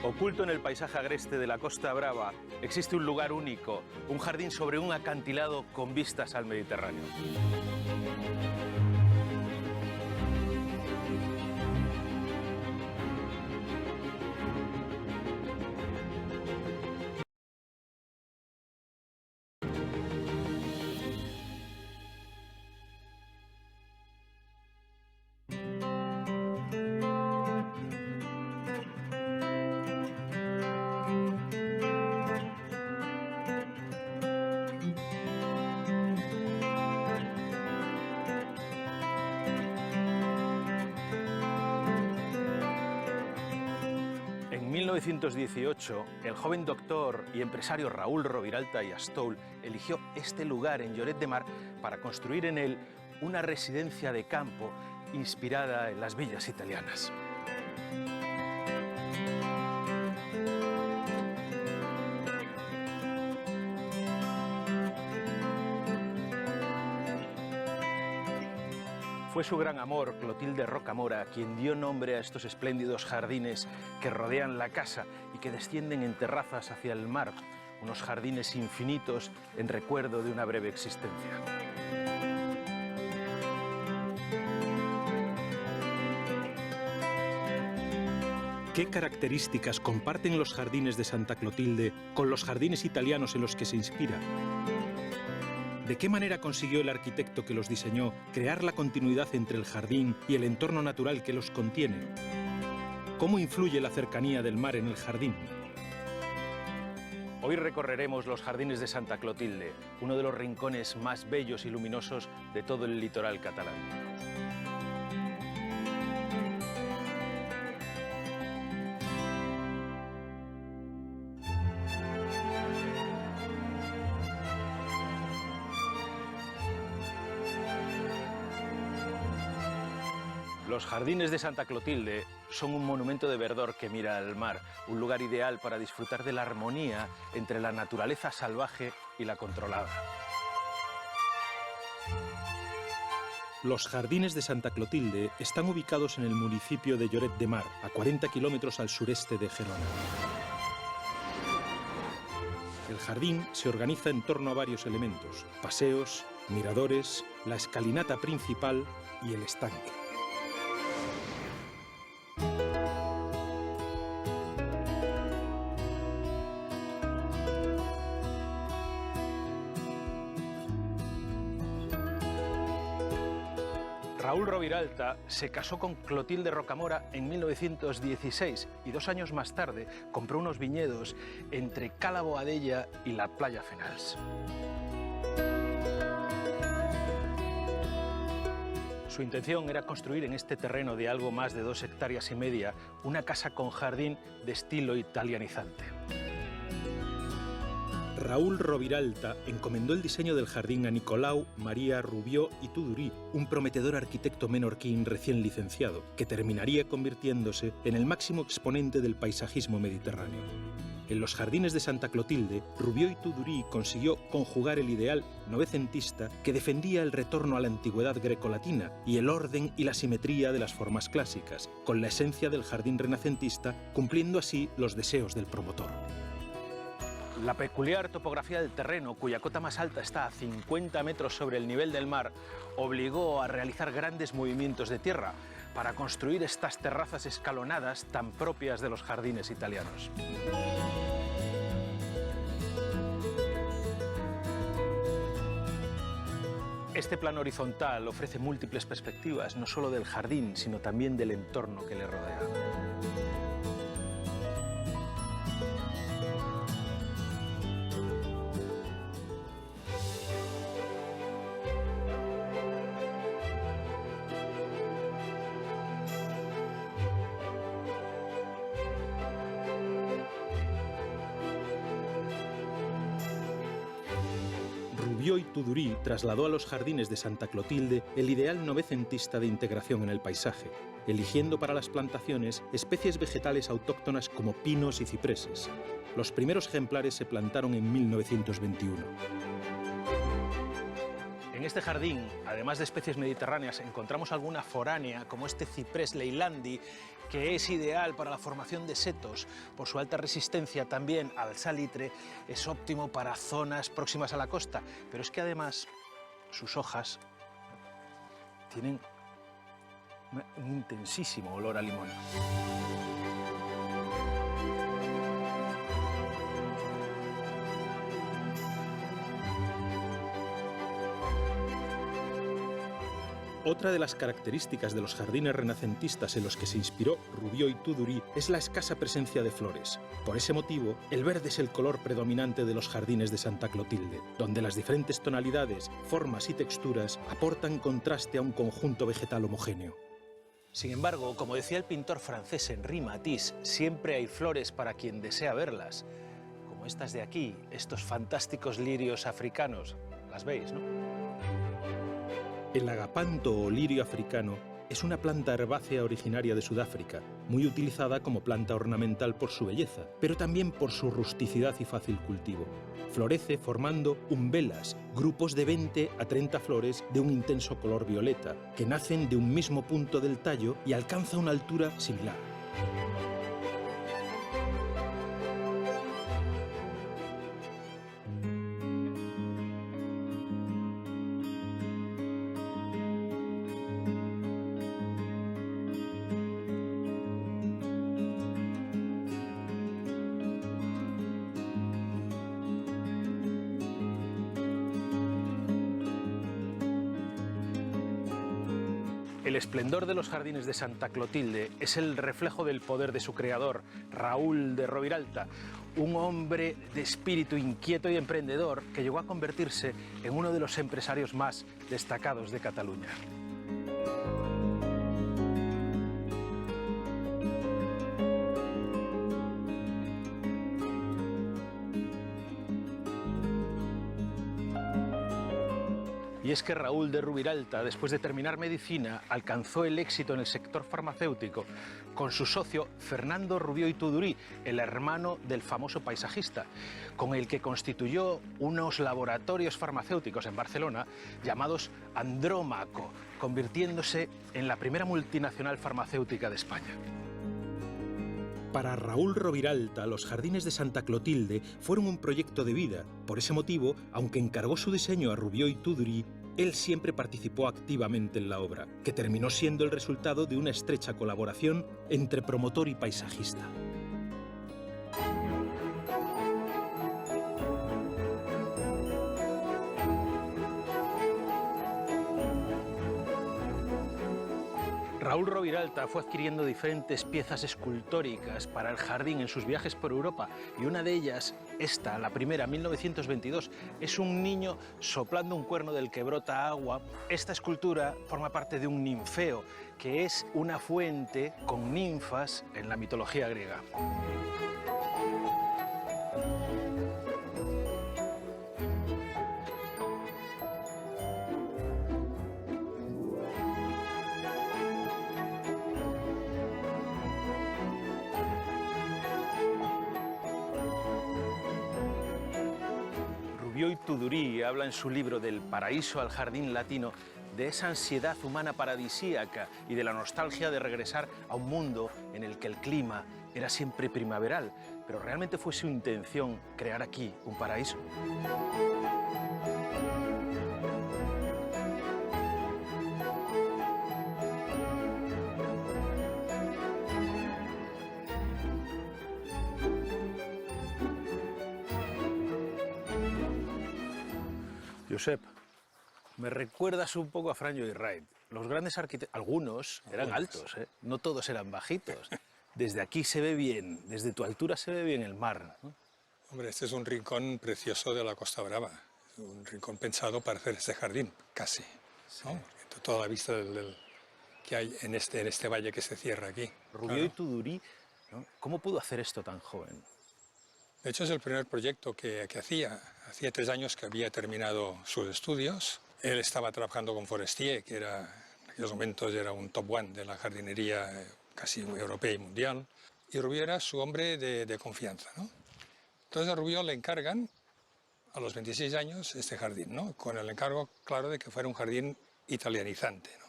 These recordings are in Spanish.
Oculto en el paisaje agreste de la Costa Brava, existe un lugar único, un jardín sobre un acantilado con vistas al Mediterráneo. En 1918, el joven doctor y empresario Raúl Roviralta y Astoul eligió este lugar en Lloret de Mar para construir en él una residencia de campo inspirada en las villas italianas. Fue su gran amor, Clotilde Rocamora, quien dio nombre a estos espléndidos jardines que rodean la casa y que descienden en terrazas hacia el mar, unos jardines infinitos en recuerdo de una breve existencia. ¿Qué características comparten los jardines de Santa Clotilde con los jardines italianos en los que se inspira? ¿De qué manera consiguió el arquitecto que los diseñó crear la continuidad entre el jardín y el entorno natural que los contiene? ¿Cómo influye la cercanía del mar en el jardín? Hoy recorreremos los jardines de Santa Clotilde, uno de los rincones más bellos y luminosos de todo el litoral catalán. Los jardines de Santa Clotilde son un monumento de verdor que mira al mar, un lugar ideal para disfrutar de la armonía entre la naturaleza salvaje y la controlada. Los jardines de Santa Clotilde están ubicados en el municipio de Lloret de Mar, a 40 kilómetros al sureste de Gerona. El jardín se organiza en torno a varios elementos: paseos, miradores, la escalinata principal y el estanque. Raúl Roviralta se casó con Clotilde Rocamora en 1916 y 2 años más tarde compró unos viñedos entre Cala Boadella y la playa Fenals. Su intención era construir en este terreno de algo más de 2,5 hectáreas una casa con jardín de estilo italianizante. Raúl Roviralta encomendó el diseño del jardín a Nicolau María Rubió y Tudurí, un prometedor arquitecto menorquín recién licenciado, que terminaría convirtiéndose en el máximo exponente del paisajismo mediterráneo. En los jardines de Santa Clotilde, Rubió y Tudurí consiguió conjugar el ideal novecentista que defendía el retorno a la antigüedad grecolatina y el orden y la simetría de las formas clásicas, con la esencia del jardín renacentista, cumpliendo así los deseos del promotor. La peculiar topografía del terreno, cuya cota más alta está a 50 metros sobre el nivel del mar, obligó a realizar grandes movimientos de tierra para construir estas terrazas escalonadas tan propias de los jardines italianos. Este plano horizontal ofrece múltiples perspectivas, no solo del jardín, sino también del entorno que le rodea. Rubió y Tudurí trasladó a los jardines de Santa Clotilde el ideal novecentista de integración en el paisaje, eligiendo para las plantaciones especies vegetales autóctonas como pinos y cipreses. Los primeros ejemplares se plantaron en 1921. En este jardín, además de especies mediterráneas, encontramos alguna foránea, como este ciprés leilandi, que es ideal para la formación de setos por su alta resistencia también al salitre, es óptimo para zonas próximas a la costa, pero es que además sus hojas tienen un intensísimo olor a limón. Otra de las características de los jardines renacentistas en los que se inspiró Rubió y Tudurí es la escasa presencia de flores. Por ese motivo, el verde es el color predominante de los jardines de Santa Clotilde, donde las diferentes tonalidades, formas y texturas aportan contraste a un conjunto vegetal homogéneo. Sin embargo, como decía el pintor francés Henri Matisse, siempre hay flores para quien desea verlas. Como estas de aquí, estos fantásticos lirios africanos. Las veis, ¿no? El agapanto o lirio africano es una planta herbácea originaria de Sudáfrica, muy utilizada como planta ornamental por su belleza, pero también por su rusticidad y fácil cultivo. Florece formando umbelas, grupos de 20 a 30 flores de un intenso color violeta, que nacen de un mismo punto del tallo y alcanza una altura similar. El esplendor de los jardines de Santa Clotilde es el reflejo del poder de su creador, Raúl de Roviralta, un hombre de espíritu inquieto y emprendedor que llegó a convertirse en uno de los empresarios más destacados de Cataluña. Y es que Raúl de Roviralta, después de terminar medicina, alcanzó el éxito en el sector farmacéutico con su socio Fernando Rubió y Tudurí, el hermano del famoso paisajista, con el que constituyó unos laboratorios farmacéuticos en Barcelona llamados Andrómaco, convirtiéndose en la primera multinacional farmacéutica de España. Para Raúl Roviralta, los jardines de Santa Clotilde fueron un proyecto de vida. Por ese motivo, aunque encargó su diseño a Rubió y Tudurí, él siempre participó activamente en la obra, que terminó siendo el resultado de una estrecha colaboración entre promotor y paisajista. Raúl Roviralta fue adquiriendo diferentes piezas escultóricas para el jardín en sus viajes por Europa y una de ellas, esta, la primera, 1922, es un niño soplando un cuerno del que brota agua. Esta escultura forma parte de un ninfeo, que es una fuente con ninfas en la mitología griega. Rubió y Tudurí habla en su libro Del paraíso al jardín latino de esa ansiedad humana paradisíaca y de la nostalgia de regresar a un mundo en el que el clima era siempre primaveral, pero realmente fue su intención crear aquí un paraíso. Josep, me recuerdas un poco a Frank Lloyd Wright. Los grandes arquitectos, algunos eran altos, ¿eh? No todos eran bajitos. Desde aquí se ve bien, desde tu altura se ve bien el mar, ¿no? Hombre, este es un rincón precioso de la Costa Brava, un rincón pensado para hacer este jardín, casi, ¿no? Sí. Toda la vista que hay en este valle que se cierra aquí. Rubió y Tudurí, ¿no? ¿Cómo pudo hacer esto tan joven? De hecho, es el primer proyecto que hacía. Hacía 3 años que había terminado sus estudios. Él estaba trabajando con Forestier, que era, en aquellos momentos era un top one de la jardinería casi europea y mundial. Y Rubió era su hombre de confianza, ¿no? Entonces a Rubió le encargan, a los 26 años, este jardín, ¿no? Con el encargo, claro, de que fuera un jardín italianizante, ¿no?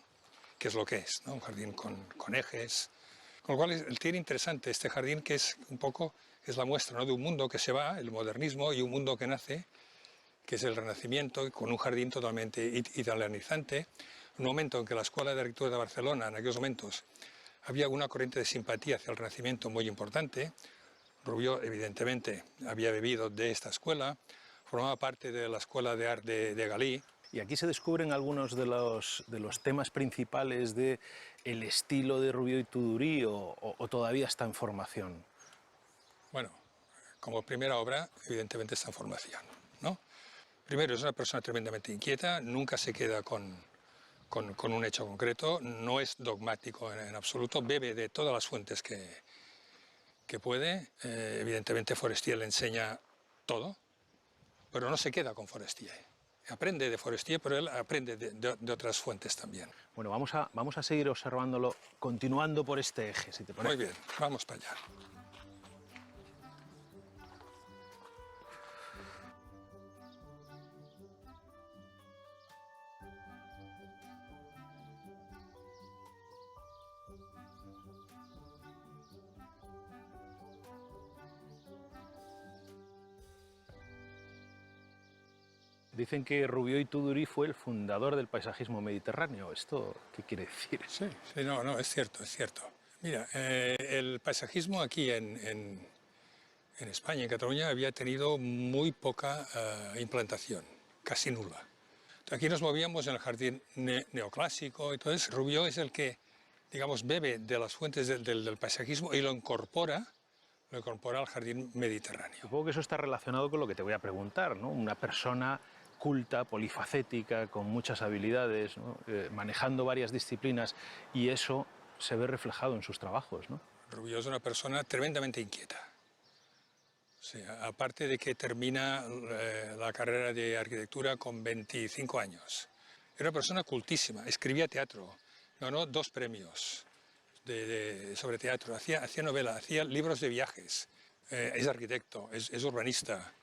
Que es lo que es, ¿no? Un jardín con ejes, Con lo cual tiene interesante este jardín, que es un poco es la muestra, ¿no?, de un mundo que se va, el modernismo, y un mundo que nace, que es el Renacimiento, con un jardín totalmente italianizante. Un momento en que la Escuela de Arquitectura de Barcelona, en aquellos momentos, había una corriente de simpatía hacia el Renacimiento muy importante. Rubió, evidentemente, había bebido de esta escuela, formaba parte de la Escuela de Arte de Galí. Y aquí se descubren algunos de los temas principales del estilo de Rubió y Tudurí, o todavía está en formación. Bueno, como primera obra, evidentemente está en formación, ¿no? Primero, es una persona tremendamente inquieta, nunca se queda con un hecho concreto, no es dogmático en absoluto, bebe de todas las fuentes que puede. Evidentemente Forestier le enseña todo, pero no se queda con Forestier. Aprende de Forestier, pero él aprende de otras fuentes también. Bueno, vamos a seguir observándolo, continuando por este eje, si te parece. Muy bien, vamos para allá. Dicen que Rubió y Tudurí fue el fundador del paisajismo mediterráneo. ¿Esto qué quiere decir? Sí, no, es cierto, es cierto. Mira, el paisajismo aquí en España, en Cataluña, había tenido muy poca implantación, casi nula. Aquí nos movíamos en el jardín neoclásico, entonces Rubió es el que, digamos, bebe de las fuentes del paisajismo y lo incorpora al jardín mediterráneo. Supongo que eso está relacionado con lo que te voy a preguntar, ¿no? Una persona culta, polifacética, con muchas habilidades, ¿no? Manejando varias disciplinas, y eso se ve reflejado en sus trabajos, ¿no? Rubió es una persona tremendamente inquieta. O sea, aparte de que termina la carrera de arquitectura con 25 años. Era una persona cultísima, escribía teatro, ganó 2 premios sobre teatro, hacía novela, hacía libros de viajes, es arquitecto, es urbanista,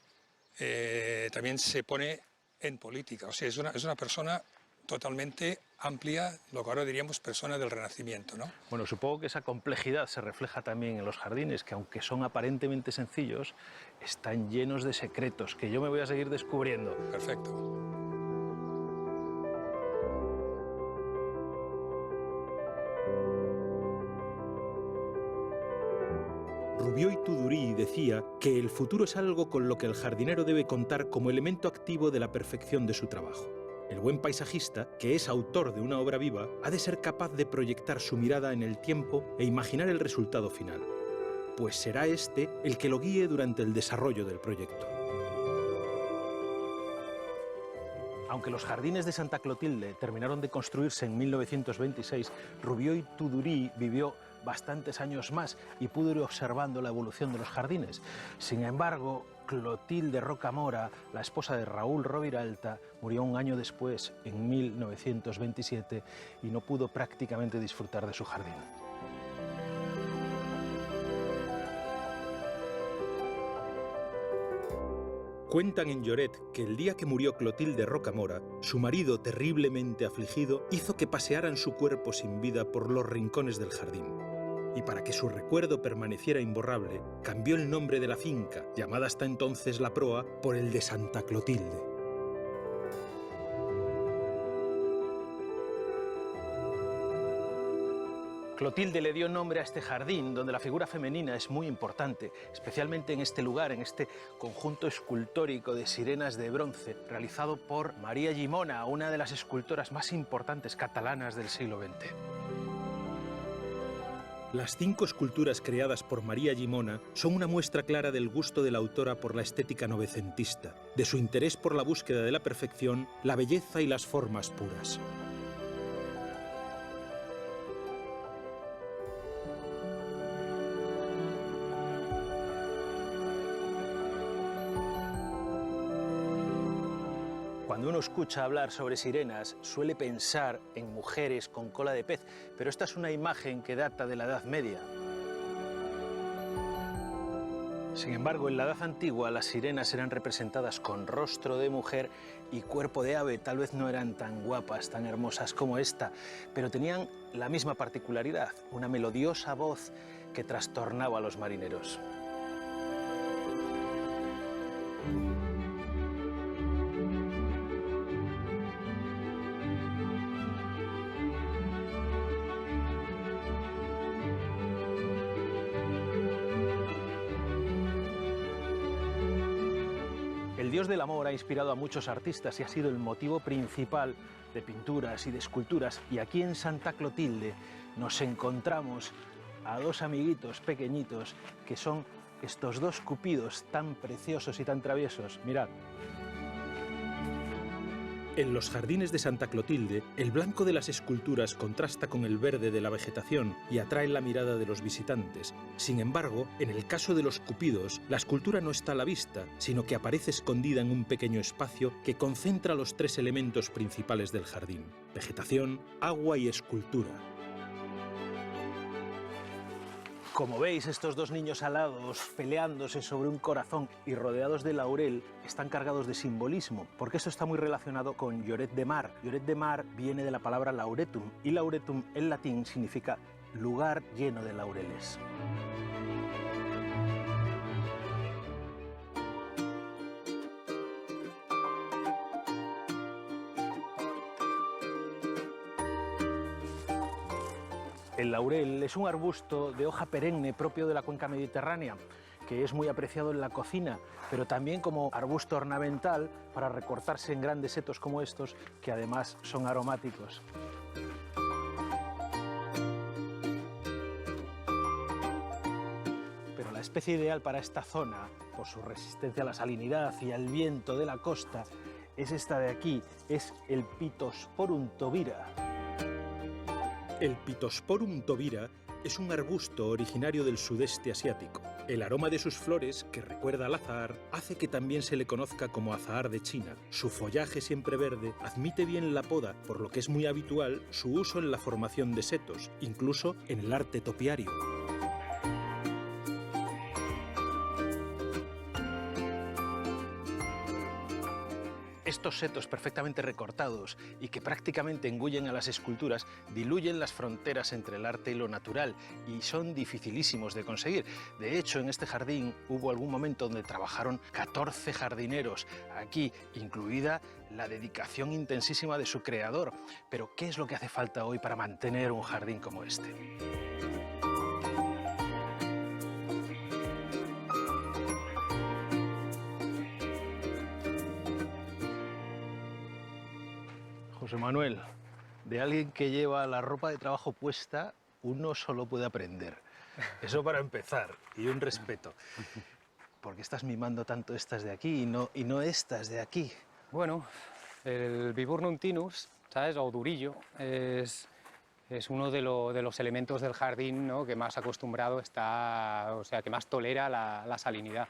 también se pone en política, o sea, es una persona totalmente amplia, lo que ahora diríamos persona del Renacimiento, ¿no? Bueno, supongo que esa complejidad se refleja también en los jardines, que aunque son aparentemente sencillos, están llenos de secretos que yo me voy a seguir descubriendo. Perfecto. Rubió y Tudurí decía que el futuro es algo con lo que el jardinero debe contar como elemento activo de la perfección de su trabajo. El buen paisajista, que es autor de una obra viva, ha de ser capaz de proyectar su mirada en el tiempo e imaginar el resultado final, pues será este el que lo guíe durante el desarrollo del proyecto. Aunque los jardines de Santa Clotilde terminaron de construirse en 1926, Rubió y Tudurí vivió bastantes años más y pudo ir observando la evolución de los jardines. Sin embargo, Clotilde Rocamora, la esposa de Raúl Roviralta, murió un año después, en 1927, y no pudo prácticamente disfrutar de su jardín. Cuentan en Lloret que el día que murió Clotilde Rocamora, su marido, terriblemente afligido, hizo que pasearan su cuerpo sin vida por los rincones del jardín. Y para que su recuerdo permaneciera imborrable, cambió el nombre de la finca, llamada hasta entonces La Proa, por el de Santa Clotilde. Clotilde le dio nombre a este jardín, donde la figura femenina es muy importante, especialmente en este lugar, en este conjunto escultórico de sirenas de bronce, realizado por María Llimona, una de las escultoras más importantes catalanas del siglo XX. Las 5 esculturas creadas por María Llimona son una muestra clara del gusto de la autora por la estética novecentista, de su interés por la búsqueda de la perfección, la belleza y las formas puras. Cuando uno escucha hablar sobre sirenas, suele pensar en mujeres con cola de pez, pero esta es una imagen que data de la Edad Media. Sin embargo, en la Edad Antigua las sirenas eran representadas con rostro de mujer y cuerpo de ave. Tal vez no eran tan guapas, tan hermosas como esta, pero tenían la misma particularidad, una melodiosa voz que trastornaba a los marineros. El dios del amor ha inspirado a muchos artistas y ha sido el motivo principal de pinturas y de esculturas. Y aquí en Santa Clotilde nos encontramos a dos amiguitos pequeñitos que son estos dos cupidos tan preciosos y tan traviesos. Mirad. En los jardines de Santa Clotilde, el blanco de las esculturas contrasta con el verde de la vegetación y atrae la mirada de los visitantes. Sin embargo, en el caso de los cupidos, la escultura no está a la vista, sino que aparece escondida en un pequeño espacio que concentra los tres elementos principales del jardín: vegetación, agua y escultura. Como veis, estos dos niños alados peleándose sobre un corazón y rodeados de laurel están cargados de simbolismo, porque esto está muy relacionado con Lloret de Mar. Lloret de Mar viene de la palabra lauretum, y lauretum en latín significa lugar lleno de laureles. El laurel es un arbusto de hoja perenne propio de la cuenca mediterránea, que es muy apreciado en la cocina, pero también como arbusto ornamental para recortarse en grandes setos como estos, que además son aromáticos. Pero la especie ideal para esta zona, por su resistencia a la salinidad y al viento de la costa, es esta de aquí, es el Pittosporum tobira. El Pittosporum tobira es un arbusto originario del sudeste asiático. El aroma de sus flores, que recuerda al azahar, hace que también se le conozca como azahar de China. Su follaje siempre verde admite bien la poda, por lo que es muy habitual su uso en la formación de setos, incluso en el arte topiario. Estos setos perfectamente recortados y que prácticamente engullen a las esculturas diluyen las fronteras entre el arte y lo natural y son dificilísimos de conseguir. De hecho, en este jardín hubo algún momento donde trabajaron 14 jardineros, aquí incluida la dedicación intensísima de su creador. Pero, ¿qué es lo que hace falta hoy para mantener un jardín como este? José Manuel, de alguien que lleva la ropa de trabajo puesta, uno solo puede aprender. Eso para empezar, y un respeto. ¿Por qué estás mimando tanto estas de aquí y no estas de aquí? Bueno, el Viburnum tinus, ¿sabes? O durillo, es uno de los elementos del jardín, ¿no?, que más acostumbrado está, o sea, que más tolera la salinidad,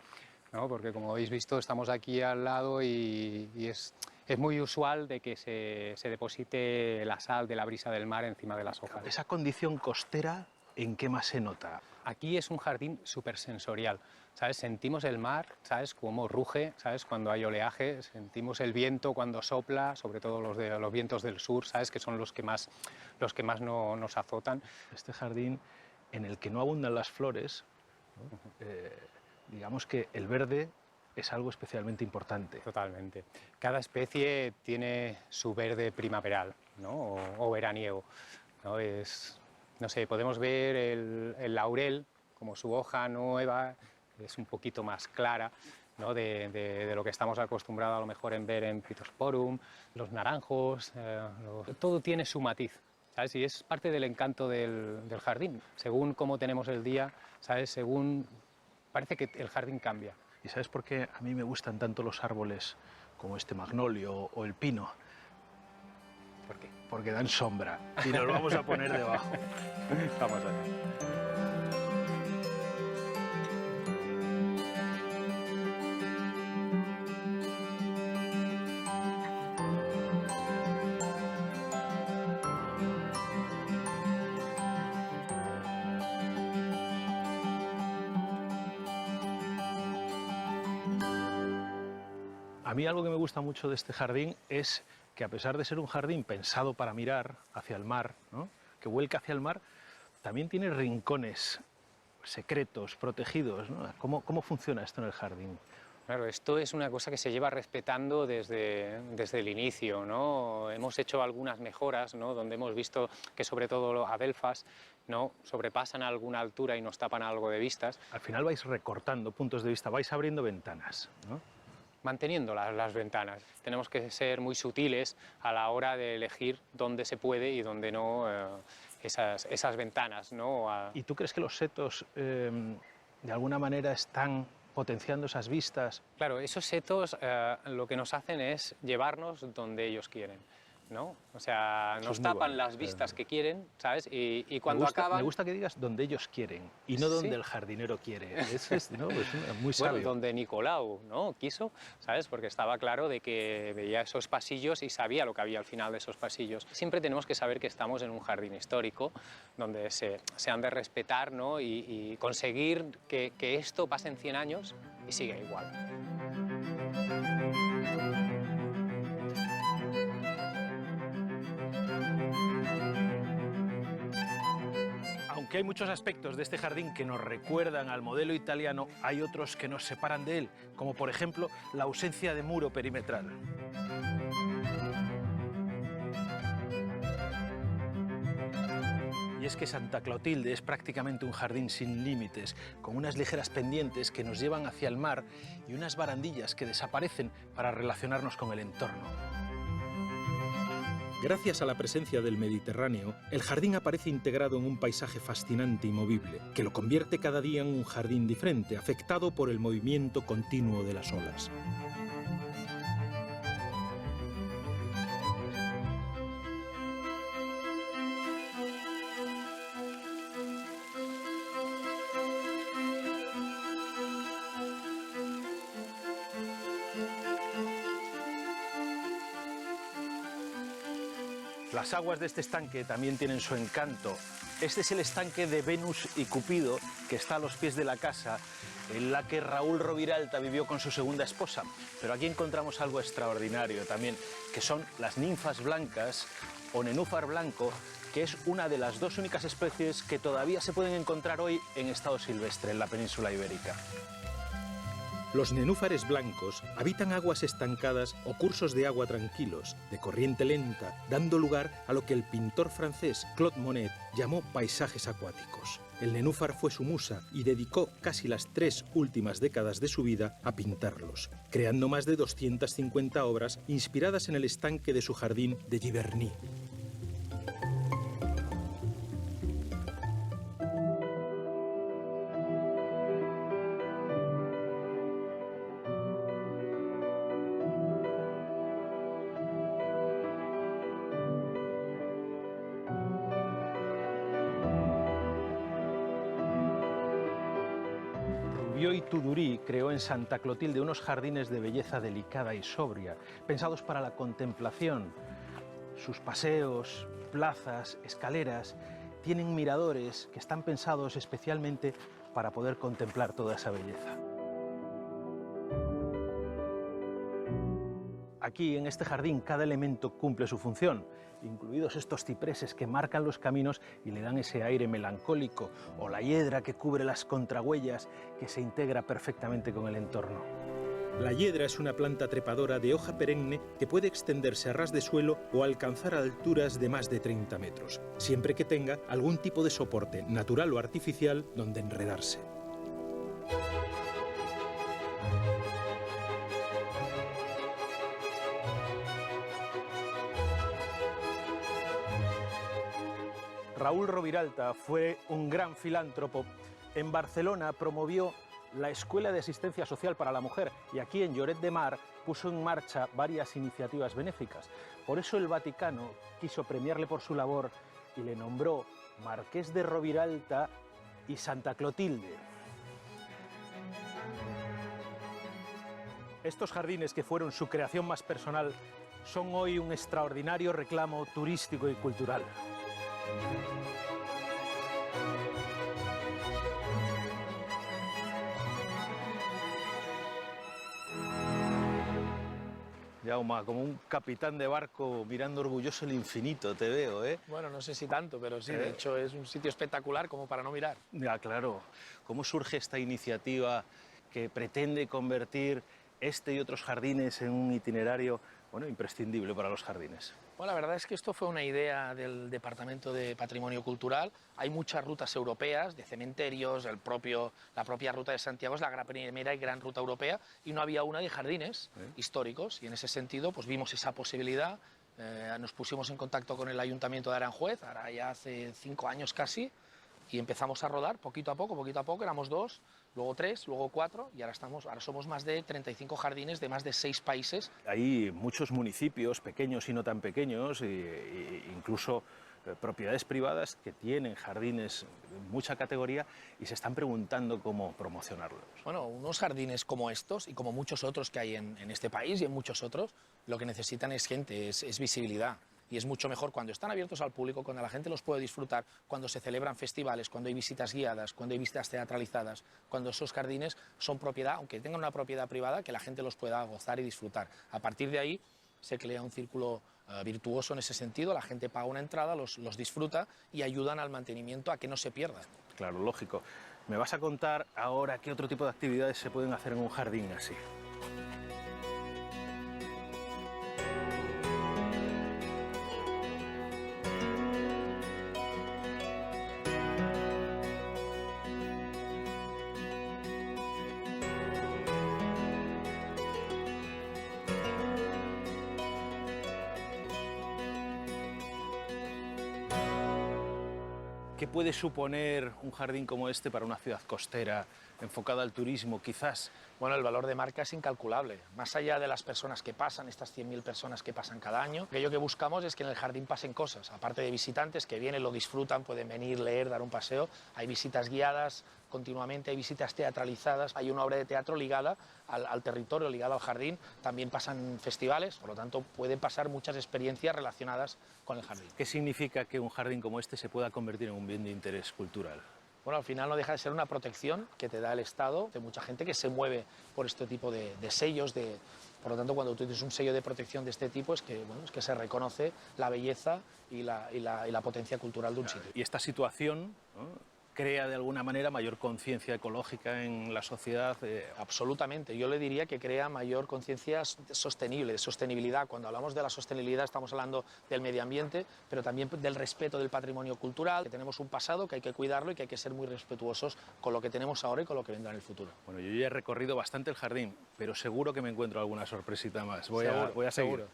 ¿no? Porque como habéis visto, estamos aquí al lado y es muy usual de que se deposite la sal de la brisa del mar encima de las hojas. Esa condición costera, ¿en qué más se nota? Aquí es un jardín súper sensorial, ¿sabes? Sentimos el mar, ¿sabes? Cómo ruge, ¿sabes? Cuando hay oleaje, sentimos el viento cuando sopla, sobre todo los vientos del sur, ¿sabes? Que son los que más nos azotan. Este jardín en el que no abundan las flores, ¿no? Digamos que el verde es algo especialmente importante. Totalmente. Cada especie tiene su verde primaveral, ¿no? o veraniego, ¿no? No sé, podemos ver el laurel, como su hoja nueva es un poquito más clara, ¿no?, de lo que estamos acostumbrados a lo mejor en ver en Pittosporum, los naranjos, todo tiene su matiz, ¿sabes? Y es parte del encanto del jardín. Según cómo tenemos el día, ¿sabes? Parece que el jardín cambia. ¿Y sabes por qué a mí me gustan tanto los árboles como este magnolio o el pino? ¿Por qué? Porque dan sombra y nos vamos a poner debajo. Vamos a ver. A mí algo que me gusta mucho de este jardín es que, a pesar de ser un jardín pensado para mirar hacia el mar, ¿no?, que vuelca hacia el mar, también tiene rincones secretos, protegidos, ¿no? ¿Cómo funciona esto en el jardín? Claro, esto es una cosa que se lleva respetando desde el inicio, ¿no? Hemos hecho algunas mejoras, ¿no? Donde hemos visto que sobre todo los adelfas, ¿no? Sobrepasan alguna altura y nos tapan algo de vistas. Al final vais recortando puntos de vista, vais abriendo ventanas, ¿no? Manteniendo las ventanas. Tenemos que ser muy sutiles a la hora de elegir dónde se puede y dónde no esas ventanas, ¿no? ¿Y tú crees que los setos de alguna manera están potenciando esas vistas? Claro, esos setos lo que nos hacen es llevarnos donde ellos quieren, ¿no? O sea, nos tapan las vistas que quieren, ¿sabes? Y cuando acaban... Me gusta que digas donde ellos quieren y no donde sí. el jardinero quiere. Eso es, ¿no? Pues muy sabio. Bueno, donde Nicolau, ¿no? Quiso, ¿sabes? Porque estaba claro de que veía esos pasillos y sabía lo que había al final de esos pasillos. Siempre tenemos que saber que estamos en un jardín histórico donde se han de respetar, ¿no? Y conseguir que esto pase en 100 años y siga igual. Aunque hay muchos aspectos de este jardín que nos recuerdan al modelo italiano, hay otros que nos separan de él, como por ejemplo la ausencia de muro perimetral. Y es que Santa Clotilde es prácticamente un jardín sin límites, con unas ligeras pendientes que nos llevan hacia el mar y unas barandillas que desaparecen para relacionarnos con el entorno. Gracias a la presencia del Mediterráneo, el jardín aparece integrado en un paisaje fascinante y movible, que lo convierte cada día en un jardín diferente, afectado por el movimiento continuo de las olas. Las aguas de este estanque también tienen su encanto. Este es el estanque de Venus y Cupido, que está a los pies de la casa, en la que Raúl Roviralta vivió con su segunda esposa. Pero aquí encontramos algo extraordinario también, que son las ninfas blancas o nenúfar blanco, que es una de las dos únicas especies que todavía se pueden encontrar hoy en estado silvestre en la península ibérica. Los nenúfares blancos habitan aguas estancadas o cursos de agua tranquilos, de corriente lenta, dando lugar a lo que el pintor francés Claude Monet llamó paisajes acuáticos. El nenúfar fue su musa y dedicó casi las 3 últimas décadas de su vida a pintarlos, creando más de 250 obras inspiradas en el estanque de su jardín de Giverny. Rubió y Tudurí creó en Santa Clotilde unos jardines de belleza delicada y sobria, pensados para la contemplación. Sus paseos, plazas, escaleras, tienen miradores que están pensados especialmente para poder contemplar toda esa belleza. Aquí, en este jardín, cada elemento cumple su función, incluidos estos cipreses que marcan los caminos y le dan ese aire melancólico, o la hiedra que cubre las contrahuellas, que se integra perfectamente con el entorno. La hiedra es una planta trepadora de hoja perenne que puede extenderse a ras de suelo o alcanzar alturas de más de 30 metros, siempre que tenga algún tipo de soporte, natural o artificial, donde enredarse. Raúl Roviralta fue un gran filántropo. En Barcelona promovió la Escuela de Asistencia Social para la Mujer y aquí en Lloret de Mar puso en marcha varias iniciativas benéficas. Por eso el Vaticano quiso premiarle por su labor y le nombró Marqués de Roviralta y Santa Clotilde. Estos jardines, que fueron su creación más personal, son hoy un extraordinario reclamo turístico y cultural. Jauma, como un capitán de barco mirando orgulloso el infinito, te veo, ¿eh? Bueno, no sé si tanto, pero sí, de hecho es un sitio espectacular como para no mirar. Ya, claro. ¿Cómo surge esta iniciativa que pretende convertir este y otros jardines en un itinerario, bueno, imprescindible para los jardines? Bueno, la verdad es que esto fue una idea del Departamento de Patrimonio Cultural. Hay muchas rutas europeas de cementerios, la propia Ruta de Santiago es la primera y gran ruta europea y no había una de jardines históricos y en ese sentido pues vimos esa posibilidad, nos pusimos en contacto con el Ayuntamiento de Aranjuez, ahora ya hace 5 años casi, y empezamos a rodar poquito a poco, éramos 2, luego 3, luego 4 y ahora somos más de 35 jardines de más de 6 países. Hay muchos municipios, pequeños y no tan pequeños, incluso propiedades privadas que tienen jardines de mucha categoría y se están preguntando cómo promocionarlos. Bueno, unos jardines como estos y como muchos otros que hay en este país y en muchos otros, lo que necesitan es gente, es visibilidad. Y es mucho mejor cuando están abiertos al público, cuando la gente los puede disfrutar, cuando se celebran festivales, cuando hay visitas guiadas, cuando hay visitas teatralizadas, cuando esos jardines son propiedad, aunque tengan una propiedad privada, que la gente los pueda gozar y disfrutar. A partir de ahí se crea un círculo virtuoso en ese sentido, la gente paga una entrada, los disfruta y ayudan al mantenimiento a que no se pierdan. Claro, lógico. ¿Me vas a contar ahora qué otro tipo de actividades se pueden hacer en un jardín así? ¿Qué puede suponer un jardín como este para una ciudad costera enfocada al turismo, quizás? Bueno, el valor de marca es incalculable. Más allá de las personas que pasan, estas 100.000 personas que pasan cada año, aquello que buscamos es que en el jardín pasen cosas. Aparte de visitantes que vienen, lo disfrutan, pueden venir, leer, dar un paseo. Hay visitas guiadas continuamente, hay visitas teatralizadas, hay una obra de teatro ligada al territorio, ligada al jardín. También pasan festivales, por lo tanto pueden pasar muchas experiencias relacionadas con el jardín. ¿Qué significa que un jardín como este se pueda convertir en un bien de interés cultural? Bueno, al final no deja de ser una protección que te da el Estado, de mucha gente que se mueve por este tipo de sellos. Por lo tanto, cuando tú tienes un sello de protección de este tipo, es que se reconoce la belleza y la potencia cultural de un sitio. Y esta situación, ¿no?, crea de alguna manera mayor conciencia ecológica en la sociedad. Absolutamente. Yo le diría que crea mayor conciencia sostenible, de sostenibilidad. Cuando hablamos de la sostenibilidad estamos hablando del medio ambiente, pero también del respeto del patrimonio cultural, que tenemos un pasado que hay que cuidarlo y que hay que ser muy respetuosos con lo que tenemos ahora y con lo que vendrá en el futuro. Bueno, yo ya he recorrido bastante el jardín, pero seguro que me encuentro alguna sorpresita más. Voy a seguir. Seguro.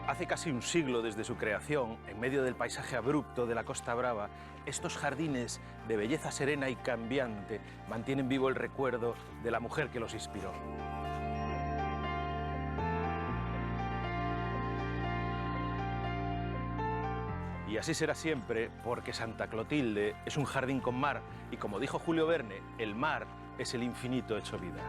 Hace casi un siglo desde su creación, en medio del paisaje abrupto de la Costa Brava, estos jardines de belleza serena y cambiante mantienen vivo el recuerdo de la mujer que los inspiró. Y así será siempre, porque Santa Clotilde es un jardín con mar y, como dijo Julio Verne, el mar es el infinito hecho vida.